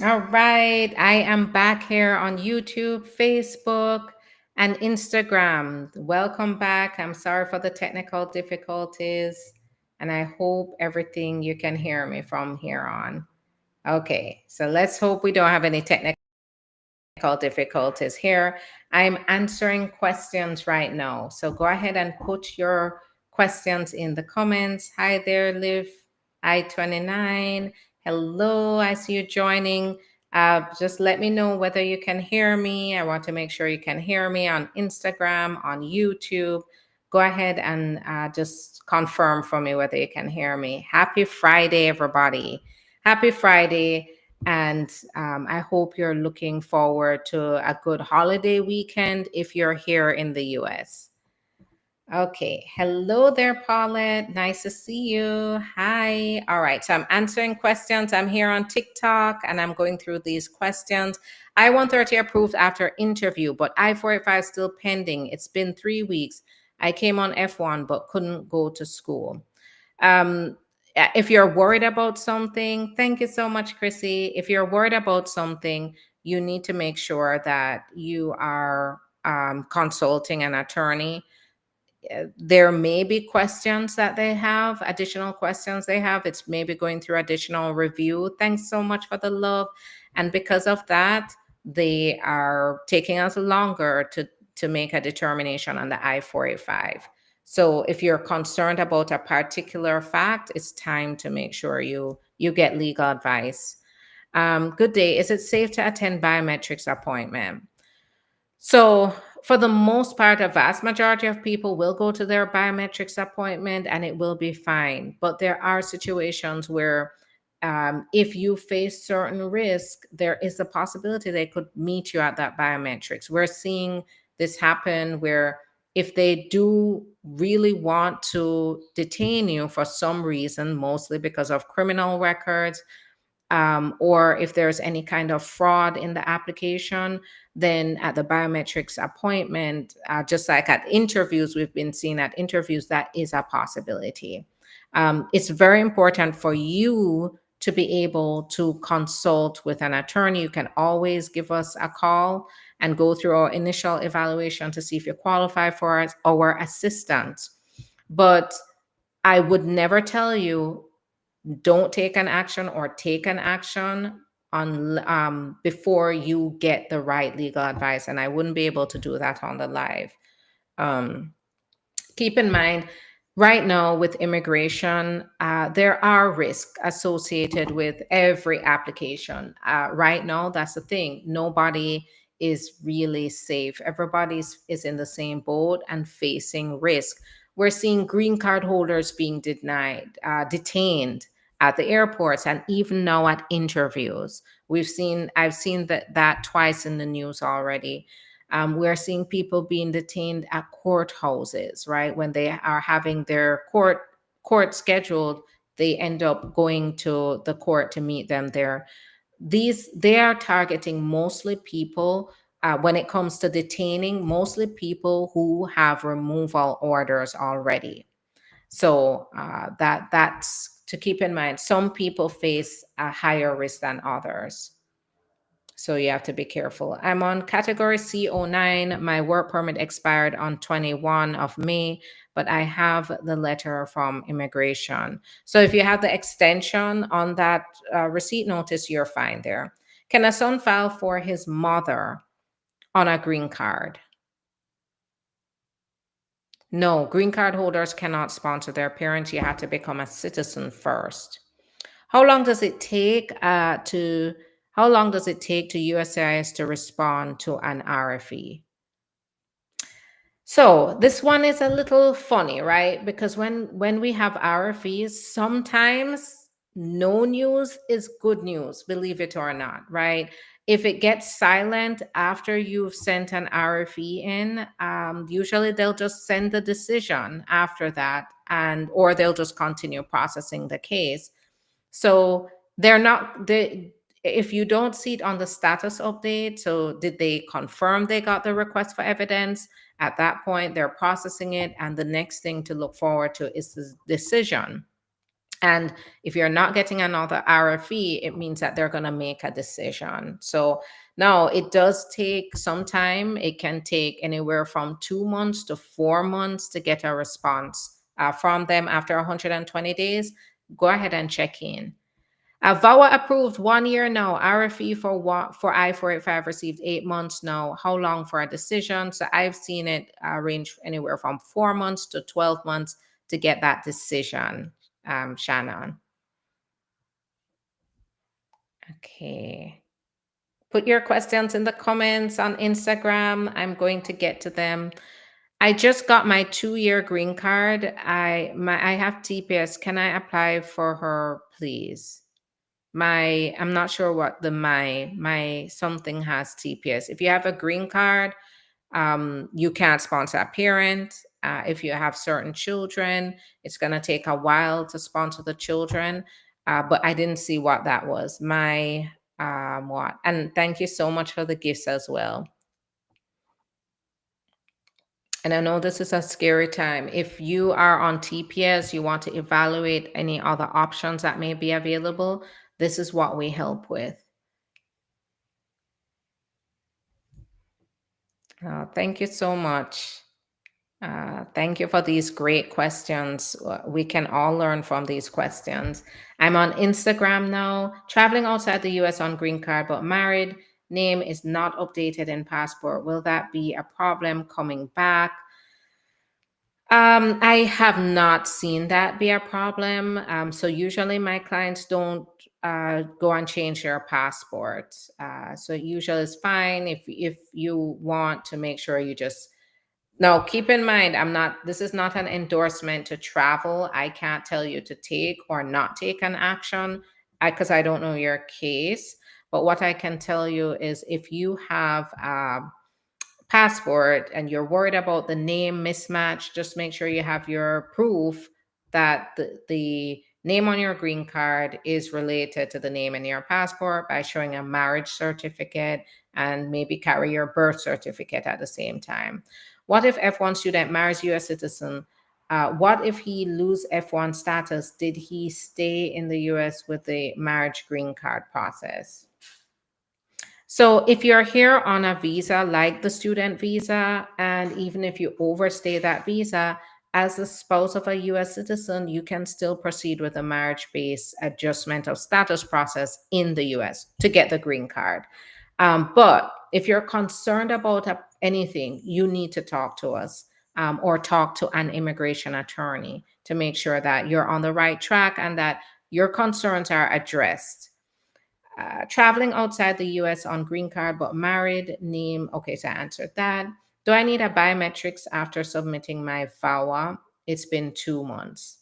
All right, I am back here on YouTube, Facebook, and Instagram. Welcome back. I'm sorry for the technical difficulties, and I hope everything you can hear me from here on. Okay, so let's hope we don't have any technical difficulties here. I'm answering questions right now. So go ahead and put your questions in the comments. Hi there, Liv I-29. Hello, I see you joining. Just let me know whether you can hear me. I want to make sure you can hear me on Instagram, on YouTube. Go ahead and just confirm for me whether you can hear me. Happy Friday, everybody. Happy Friday. And I hope you're looking forward to a good holiday weekend if you're here in the US. Okay. Hello there, Paulette. Nice to see you. Hi. All right. So I'm answering questions. I'm here on TikTok and I'm going through these questions. I-130 approved after interview, but I-485 still pending. It's been 3 weeks. I came on F1 but couldn't go to school. Um, if you're worried about something, thank you so much, Chrissy. If you're worried about something, you need to make sure that you are consulting an attorney. There may be questions that they have, additional questions they have. It's maybe going through additional review. Thanks so much for the love. And because of that, they are taking us longer to make a determination on the I-485. So if you're concerned about a particular fact, it's time to make sure you get legal advice. Good day. Is it safe to attend biometrics appointment? So, for the most part, a vast majority of people will go to their biometrics appointment and it will be fine. But there are situations where, if you face certain risk, there is a possibility they could meet you at that biometrics. We're seeing this happen where if they do really want to detain you for some reason, mostly because of criminal records, or if there's any kind of fraud in the application, then at the biometrics appointment, just like at interviews, we've been seeing at interviews, that is a possibility. It's very important for you to be able to consult with an attorney. You can always give us a call and go through our initial evaluation to see if you qualify for our assistance. But I would never tell you don't take an action or take an action on before you get the right legal advice, and I wouldn't be able to do that on the live. um, Keep in mind, right now with immigration, there are risks associated with every application. Right now, that's the thing, nobody is really safe. Everybody's is in the same boat and facing risk. We're seeing green card holders being detained at the airports and even now at interviews. I've seen that twice in the news already. We're seeing people being detained at courthouses, right? When they are having their court scheduled, they end up going to the court to meet them there. They are targeting mostly people, when it comes to detaining, mostly people who have removal orders already. So that's to keep in mind. Some people face a higher risk than others. So you have to be careful. I'm on category C09. My work permit expired on 21 of May, but I have the letter from immigration. So if you have the extension on that receipt notice, you're fine there. Can a son file for his mother on a green card? No, green card holders cannot sponsor their parents. You have to become a citizen first. How long does it take to how long does it take to USCIS to respond to an RFE? So this one is a little funny, right? Because when we have RFEs, sometimes no news is good news, believe it or not, right? If it gets silent after you've sent an RFE in, usually they'll just send the decision after that, and or they'll just continue processing the case. So they're not they if you don't see it on the status update, so did they confirm they got the request for evidence? At that point, they're processing it, and the next thing to look forward to is the decision. And if you're not getting another RFE, it means that they're going to make a decision. So now it does take some time. It can take anywhere from 2 months to 4 months to get a response from them after 120 days. Go ahead and check in. VAWA approved 1 year now. RFE for I-485 received 8 months now. How long for a decision? So I've seen it range anywhere from 4 months to 12 months to get that decision, Shannon. Okay. Put your questions in the comments on Instagram. I'm going to get to them. I just got my 2-year green card. I have TPS. Can I apply for her, please? I'm not sure what my something has TPS. If you have a green card, you can't sponsor a parent. If you have certain children, it's going to take a while to sponsor the children. But I didn't see what that was. What? And thank you so much for the gifts as well. And I know this is a scary time. If you are on TPS, you want to evaluate any other options that may be available, this is what we help with. Thank you so much. Thank you for these great questions. We can all learn from these questions. I'm on Instagram now, traveling outside the US on green card, but married. Name is not updated in passport. Will that be a problem coming back? I have not seen that be a problem. So usually my clients don't go and change their passport. So usually it's fine if you want to make sure you just now, keep in mind, this is not an endorsement to travel. I can't tell you to take or not take an action because I don't know your case. But what I can tell you is if you have a passport and you're worried about the name mismatch, just make sure you have your proof that the name on your green card is related to the name in your passport by showing a marriage certificate and maybe carry your birth certificate at the same time. What if F1 student marries US citizen? What if he lose F1 status? Did he stay in the US with the marriage green card process? So if you're here on a visa like the student visa, and even if you overstay that visa, as the spouse of a US citizen, you can still proceed with a marriage-based adjustment of status process in the US to get the green card. But if you're concerned about anything, you need to talk to us or talk to an immigration attorney to make sure that you're on the right track and that your concerns are addressed. Traveling outside the US on green card, but married, name. Okay, so I answered that. Do I need a biometrics after submitting my VAWA? It's been 2 months.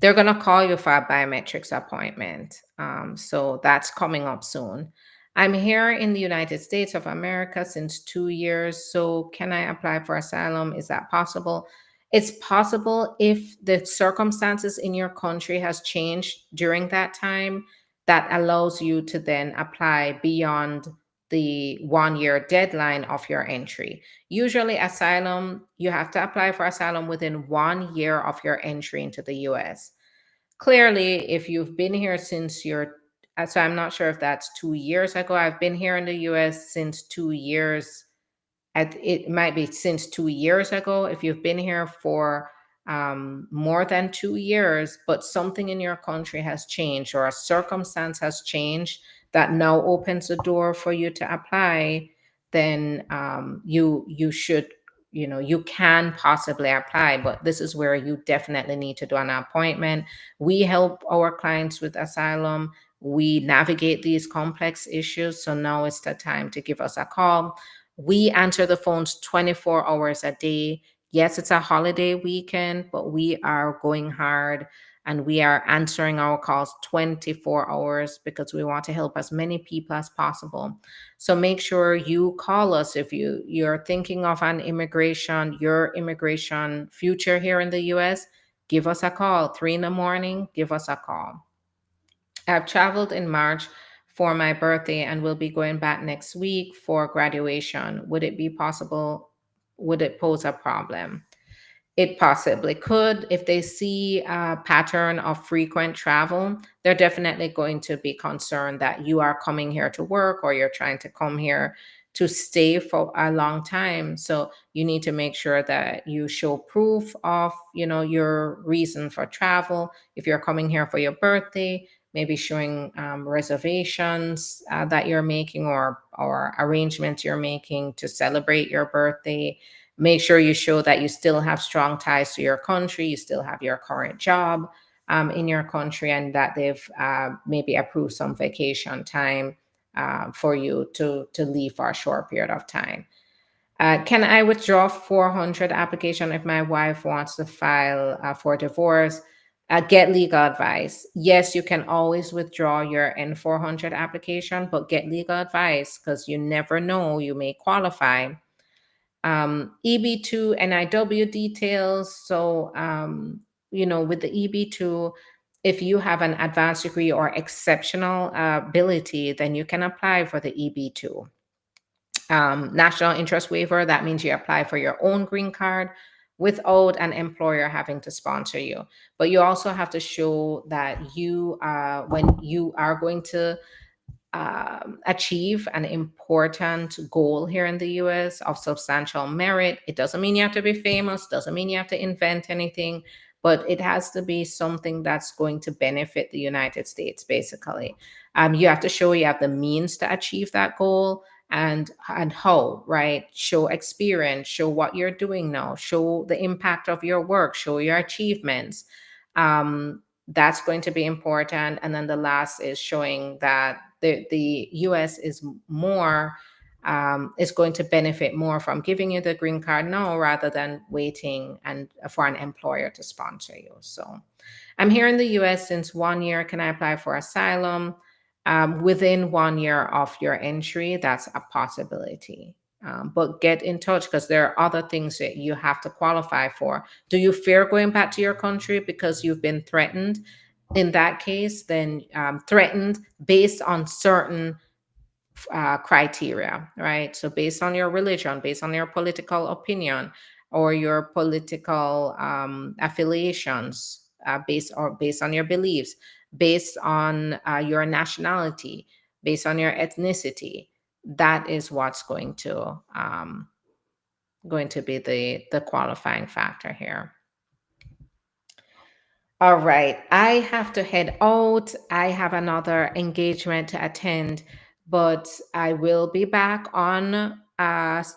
They're going to call you for a biometrics appointment. So that's coming up soon. I'm here in the United States of America since 2 years. So can I apply for asylum? Is that possible? It's possible if the circumstances in your country has changed during that time, that allows you to then apply beyond the 1 year deadline of your entry. Usually asylum, you have to apply for asylum within 1 year of your entry into the US. Clearly, if you've been here since so I'm not sure if that's 2 years ago. I've been here in the US since 2 years. It might be since 2 years ago. If you've been here for more than 2 years, but something in your country has changed or a circumstance has changed that now opens the door for you to apply, then you should, you can possibly apply. But this is where you definitely need to do an appointment. We help our clients with asylum. We navigate these complex issues. So now is the time to give us a call. We answer the phones 24 hours a day. Yes, it's a holiday weekend, but we are going hard and we are answering our calls 24 hours because we want to help as many people as possible. So make sure you call us if you're thinking of your immigration future here in the US. Give us a call, 3 in the morning, give us a call. I've traveled in March for my birthday and will be going back next week for graduation. Would it be possible? Would it pose a problem? It possibly could. If they see a pattern of frequent travel, they're definitely going to be concerned that you are coming here to work or you're trying to come here to stay for a long time. So you need to make sure that you show proof of, your reason for travel. If you're coming here for your birthday, maybe showing reservations that you're making, or arrangements you're making to celebrate your birthday. Make sure you show that you still have strong ties to your country, you still have your current job in your country, and that they've maybe approved some vacation time for you to leave for a short period of time. Can I withdraw 400 application if my wife wants to file for divorce? Get legal advice. Yes, you can always withdraw your N400 application, but get legal advice because you never know, you may qualify. EB2 NIW details. So, with the EB2, if you have an advanced degree or exceptional ability, then you can apply for the EB2. National interest waiver, that means you apply for your own green card without an employer having to sponsor you. But you also have to show that when you are going to achieve an important goal here in the US of substantial merit. It doesn't mean you have to be famous, doesn't mean you have to invent anything, but it has to be something that's going to benefit the United States, basically. You have to show you have the means to achieve that goal, and how, right? Show experience, show what you're doing now, show the impact of your work, show your achievements. That's going to be important. And then the last is showing that the US is going to benefit more from giving you the green card now rather than waiting and for an employer to sponsor you. So I'm here in the US since 1 year. Can I apply for asylum? Within 1 year of your entry, that's a possibility. But get in touch because there are other things that you have to qualify for. Do you fear going back to your country because you've been threatened? In that case, then threatened based on certain criteria, right? So based on your religion, based on your political opinion, or your political affiliations, based on your beliefs, based on your nationality, based on your ethnicity. That is what's going to be the qualifying factor here. All right, I have to head out. I have another engagement to attend, but I will be back on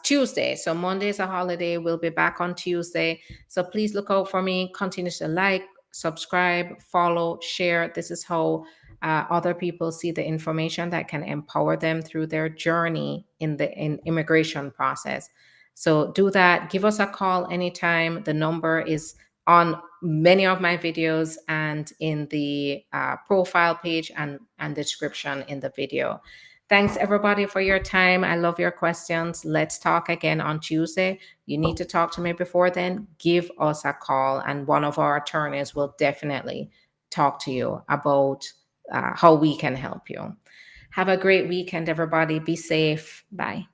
Tuesday. So Monday is a holiday. We'll be back on Tuesday. So please look out for me. Continue to like, subscribe, follow, share. This is how other people see the information that can empower them through their journey in the immigration process. So do that. Give us a call anytime. The number is on many of my videos and in the profile page and description in the video. Thanks everybody for your time. I love your questions. Let's talk again on Tuesday. You need to talk to me before then. Give us a call and one of our attorneys will definitely talk to you about how we can help you. Have a great weekend, everybody. Be safe. Bye.